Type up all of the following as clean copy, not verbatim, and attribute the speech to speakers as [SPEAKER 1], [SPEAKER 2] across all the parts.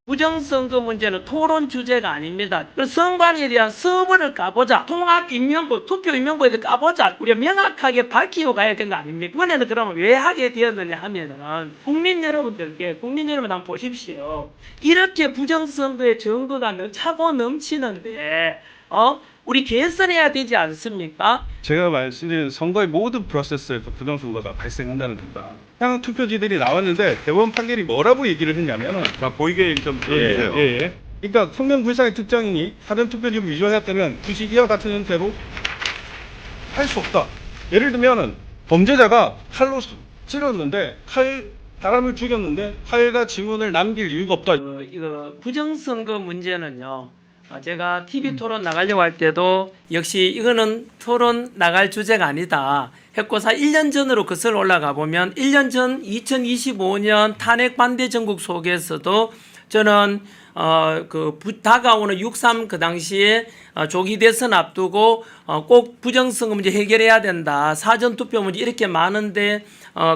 [SPEAKER 1] 부정선거 문제는 토론 주제가 아닙니다. 그 선관위에 대한 서버를 까보자. 통합인명부, 투표인명부에 대해 까보자. 우리가 명확하게 밝히고 가야 되는 거 아닙니까? 이번에는 그러면 왜 하게 되었느냐 하면은 국민 여러분들께, 국민 여러분 한번 보십시오. 이렇게 부정선거의 증거가 차고 넘치는데 우리 개선해야 되지 않습니까?
[SPEAKER 2] 제가 말씀드린 선거의 모든 프로세스에서 부정선거가 발생한다는 겁니다. 향 투표지들이 나왔는데 대법원 판결이 뭐라고 얘기를 했냐면은
[SPEAKER 3] 보이게 좀 들어주세요.
[SPEAKER 2] 예. 그러니까 성명불상의 특정인이 사전 투표지를 위조했다면 굳이 이와 같은 형태로 할 수 없다. 예를 들면은 범죄자가 칼로 찔렀는데 사람을 죽였는데 칼과 지문을 남길 이유가 없다.
[SPEAKER 1] 이거 부정선거 문제는요. 제가 TV 토론 나가려고 할 때도 역시 이거는 토론 나갈 주제가 아니다 했고서 1년 전으로 거슬러 올라가 보면 1년 전 2025년 탄핵 반대 전국 속에서도 저는 다가오는 6.3 그 당시에 조기 대선 앞두고 꼭 부정선거 문제 해결해야 된다. 사전투표 문제 이렇게 많은데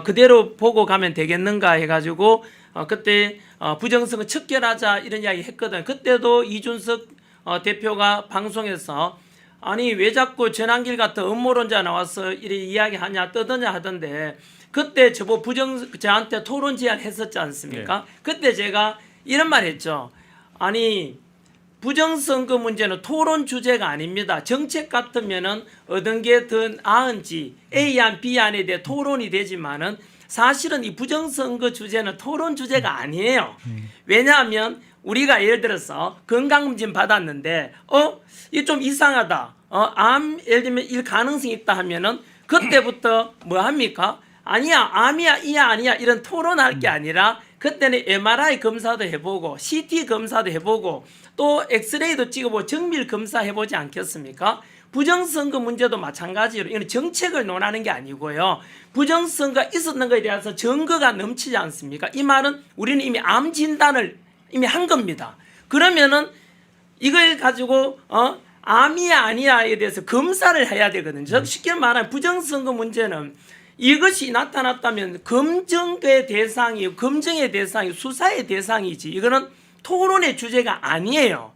[SPEAKER 1] 그대로 보고 가면 되겠는가 해가지고 그때 부정선거 척결하자 이런 이야기 했거든. 그때도 이준석 대표가 방송에서 아니 왜 자꾸 전환길 같은 음모론자 나와서 이렇게 이야기하냐 떠드냐 하던데 그때 저한테 토론 제안 했었지 않습니까?
[SPEAKER 3] 네.
[SPEAKER 1] 그때 제가 이런 말 했죠. 아니 부정선거 문제는 토론 주제가 아닙니다. 정책 같으면은 어떤 게 더 나은지 A안 B안에 대해 토론이 되지만은 사실은 이 부정선거 주제는 토론 주제가 아니에요. 왜냐하면 우리가 예를 들어서 건강검진 받았는데 이게 좀 이상하다. 암 예를 들면 일 가능성이 있다 하면은 그때부터 뭐 합니까? 아니야 암이야 이야 아니야 이런 토론할 게 아니라 그때는 MRI 검사도 해보고 CT 검사도 해보고 또 엑스레이도 찍어보고 정밀 검사 해보지 않겠습니까? 부정선거 문제도 마찬가지로 이건 정책을 논하는 게 아니고요. 부정선거가 있었는 것에 대해서 증거가 넘치지 않습니까? 이 말은 우리는 이미 암 진단을 이미 한 겁니다. 그러면은 이걸 가지고 암이야 아니야에 대해서 검사를 해야 되거든요. 쉽게 말하면 부정선거 문제는 이것이 나타났다면 검증의 대상이 수사의 대상이지 이거는 토론의 주제가 아니에요.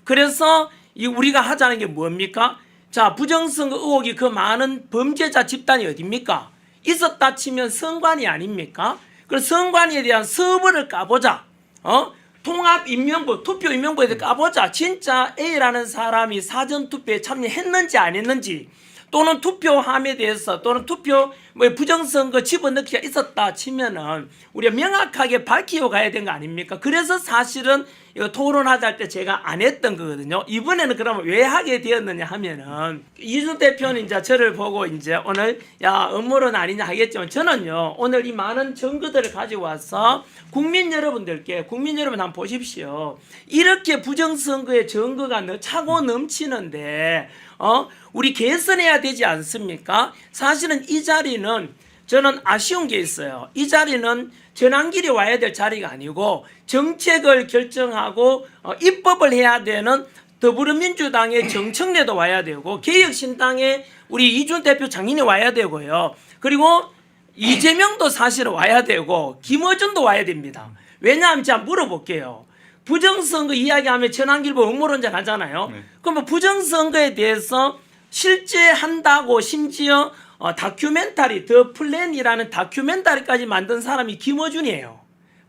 [SPEAKER 1] 그래서 우리가 하자는 게 뭡니까? 자, 부정선거 의혹이 그 많은 범죄자 집단이 어딥니까? 있었다 치면 선관위 아닙니까? 그래서 선관위에 대한 서버를 까보자. 통합인명부, 투표인명부에 대해 까보자. 진짜 A라는 사람이 사전투표에 참여했는지 안 했는지 또는 투표함에 대해서 또는 투표 부정선거 집어넣기가 있었다 치면은 우리가 명확하게 밝히고 가야 되는 거 아닙니까? 그래서 사실은 이거 토론하자 할 때 제가 안 했던 거거든요. 이번에는 그러면 왜 하게 되었느냐 하면은 이준 대표는 이제 저를 보고 이제 오늘 음모론 아니냐 하겠지만 저는요 오늘 이 많은 증거들을 가지고 와서 국민 여러분 한번 보십시오. 이렇게 부정선거의 증거가 차고 넘치는데 우리 개선해야 되지 않습니까? 사실은 이 자리는 저는 아쉬운 게 있어요. 이 자리는 전환길이 와야 될 자리가 아니고 정책을 결정하고 입법을 해야 되는 더불어민주당의 정청래도 와야 되고 개혁신당의 우리 이준 대표 장인이 와야 되고요. 그리고 이재명도 사실은 와야 되고 김어준도 와야 됩니다. 왜냐하면 제가 물어볼게요. 부정선거 이야기하면 전환길보 음모론자 가잖아요. 그러면 부정선거에 대해서 실제 한다고 심지어 다큐멘터리 더 플랜이라는 다큐멘터리까지 만든 사람이 김어준이에요.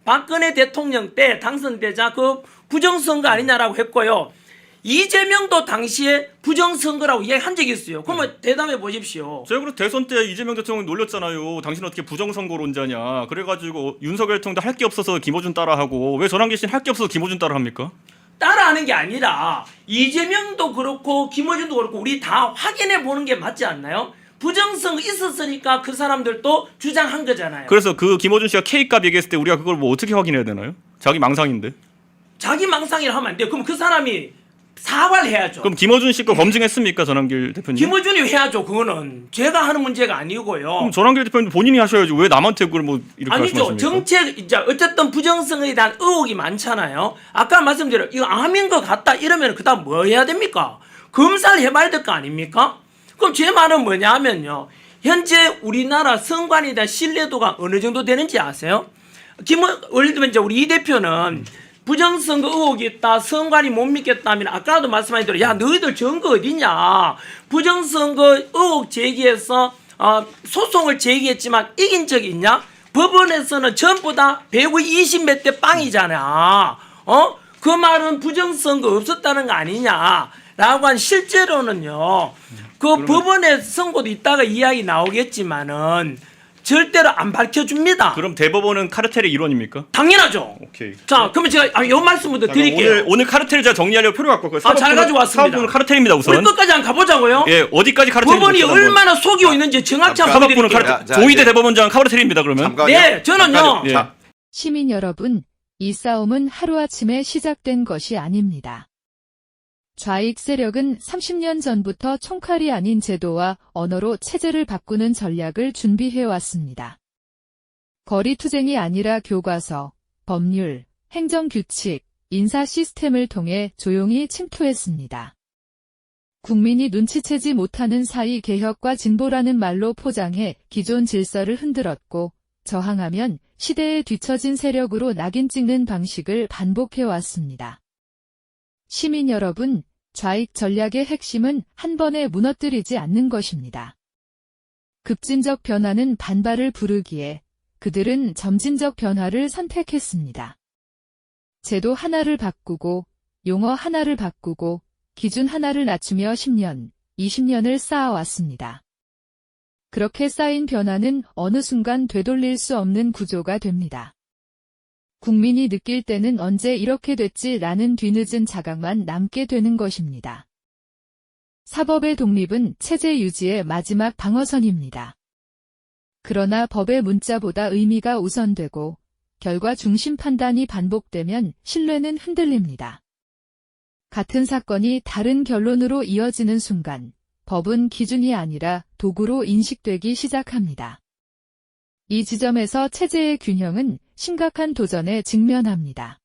[SPEAKER 1] 박근혜 대통령 때 당선되자 그 부정선거 아니냐라고 했고요. 이재명도 당시에 부정선거라고 이야기한 적이 있어요. 그러면 대답해 보십시오.
[SPEAKER 3] 제가 그래서 대선 때 이재명 대통령이 놀렸잖아요. 당신은 어떻게 부정선거론자냐. 그래가지고 윤석열 대통령도 할 게 없어서 김어준 따라하고 왜 전환기 씨는 할 게 없어서 김어준 따라합니까?
[SPEAKER 1] 따라하는 게 아니라 이재명도 그렇고 김어준도 그렇고 우리 다 확인해 보는 게 맞지 않나요? 부정선거 있었으니까 그 사람들도 주장한 거잖아요.
[SPEAKER 3] 그래서 그 김어준 씨가 K값 얘기했을 때 우리가 그걸 뭐 어떻게 확인해야 되나요? 자기 망상인데.
[SPEAKER 1] 자기 망상이라 하면 안 돼요. 그럼 그 사람이 사과를 해야죠.
[SPEAKER 3] 그럼 김어준 씨 거 검증했습니까, 전환길 대표님?
[SPEAKER 1] 김어준이 해야죠. 그거는 제가 하는 문제가 아니고요.
[SPEAKER 3] 그럼 전환길 대표님 본인이 하셔야지 왜 남한테 그걸 뭐 이렇게
[SPEAKER 1] 아니죠.
[SPEAKER 3] 말씀하십니까?
[SPEAKER 1] 정책 이제 어쨌든 부정선거에 대한 의혹이 많잖아요. 아까 말씀드린 이거 암인 것 같다 이러면 그다음 뭐 해야 됩니까? 검사를 해봐야 될 거 아닙니까? 그럼 제 말은 뭐냐면요. 현재 우리나라 선관위에 대한 신뢰도가 어느 정도 되는지 아세요? 예를 들면 이제 우리 이 대표는 부정선거 의혹이 있다. 선관위 못 믿겠다면 아까도 말씀하신 대로 야 너희들 증거 어디냐. 부정선거 의혹 제기해서 소송을 제기했지만 이긴 적이 있냐? 법원에서는 전부 다 120 몇 대 빵이잖아. 그 말은 부정선거 없었다는 거 아니냐라고 한 실제로는요. 법원의 선고도 이따가 이야기 나오겠지만은 절대로 안 밝혀줍니다.
[SPEAKER 3] 그럼 대법원은 카르텔의 일원입니까?
[SPEAKER 1] 당연하죠.
[SPEAKER 3] 오케이.
[SPEAKER 1] 자, 그러면 제가 요 말씀부터 드릴게요.
[SPEAKER 3] 오늘 카르텔을 제가 정리하려고 표를 갖고 왔고요.
[SPEAKER 1] 잘 가지고 왔습니다.
[SPEAKER 3] 사법부는 카르텔입니다 우선.
[SPEAKER 1] 우리 끝까지 한번 가보자고요.
[SPEAKER 3] 예, 어디까지 카르텔인지
[SPEAKER 1] 법원이
[SPEAKER 3] 봅시다, 한번.
[SPEAKER 1] 얼마나 속이고 있는지 정확히 한번
[SPEAKER 3] 사법부는
[SPEAKER 1] 보여드릴게요.
[SPEAKER 3] 카르텔. 종이대 대법원장 카르텔입니다 그러면.
[SPEAKER 4] 잠깐요.
[SPEAKER 1] 네, 저는요.
[SPEAKER 3] 예.
[SPEAKER 4] 자,
[SPEAKER 5] 시민 여러분, 이 싸움은 하루아침에 시작된 것이 아닙니다. 좌익 세력은 30년 전부터 총칼이 아닌 제도와 언어로 체제를 바꾸는 전략을 준비해왔습니다. 거리투쟁이 아니라 교과서, 법률, 행정규칙, 인사 시스템을 통해 조용히 침투했습니다. 국민이 눈치채지 못하는 사이 개혁과 진보라는 말로 포장해 기존 질서를 흔들었고 저항하면 시대에 뒤처진 세력으로 낙인 찍는 방식을 반복해왔습니다. 시민 여러분, 좌익 전략의 핵심은 한 번에 무너뜨리지 않는 것입니다. 급진적 변화는 반발을 부르기에 그들은 점진적 변화를 선택했습니다. 제도 하나를 바꾸고 용어 하나를 바꾸고 기준 하나를 낮추며 10년, 20년을 쌓아왔습니다. 그렇게 쌓인 변화는 어느 순간 되돌릴 수 없는 구조가 됩니다. 국민이 느낄 때는 언제 이렇게 됐지라는 뒤늦은 자각만 남게 되는 것입니다. 사법의 독립은 체제 유지의 마지막 방어선입니다. 그러나 법의 문자보다 의미가 우선되고 결과 중심 판단이 반복되면 신뢰는 흔들립니다. 같은 사건이 다른 결론으로 이어지는 순간 법은 기준이 아니라 도구로 인식되기 시작합니다. 이 지점에서 체제의 균형은 심각한 도전에 직면합니다.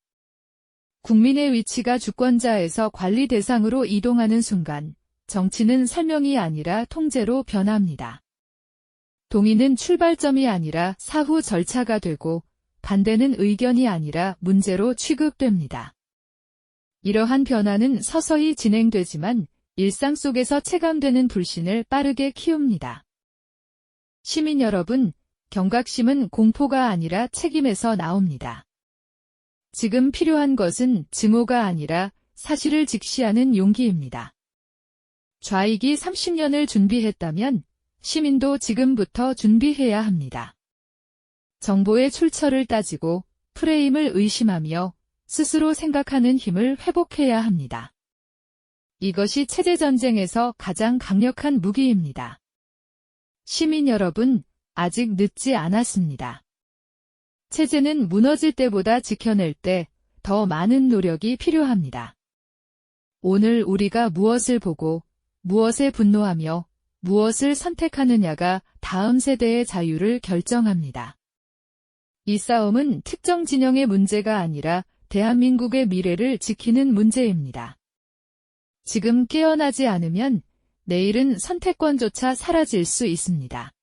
[SPEAKER 5] 국민의 위치가 주권자에서 관리 대상으로 이동하는 순간 정치는 설명이 아니라 통제로 변합니다. 동의는 출발점이 아니라 사후 절차가 되고 반대는 의견이 아니라 문제로 취급됩니다. 이러한 변화는 서서히 진행되지만 일상 속에서 체감되는 불신을 빠르게 키웁니다. 시민 여러분, 경각심은 공포가 아니라 책임에서 나옵니다. 지금 필요한 것은 증오가 아니라 사실을 직시하는 용기입니다. 좌익이 30년을 준비했다면 시민도 지금부터 준비해야 합니다. 정보의 출처를 따지고 프레임을 의심하며 스스로 생각하는 힘을 회복해야 합니다. 이것이 체제전쟁에서 가장 강력한 무기입니다. 시민 여러분, 아직 늦지 않았습니다. 체제는 무너질 때보다 지켜낼 때 더 많은 노력이 필요합니다. 오늘 우리가 무엇을 보고 무엇에 분노하며 무엇을 선택하느냐가 다음 세대의 자유를 결정합니다. 이 싸움은 특정 진영의 문제가 아니라 대한민국의 미래를 지키는 문제입니다. 지금 깨어나지 않으면 내일은 선택권조차 사라질 수 있습니다.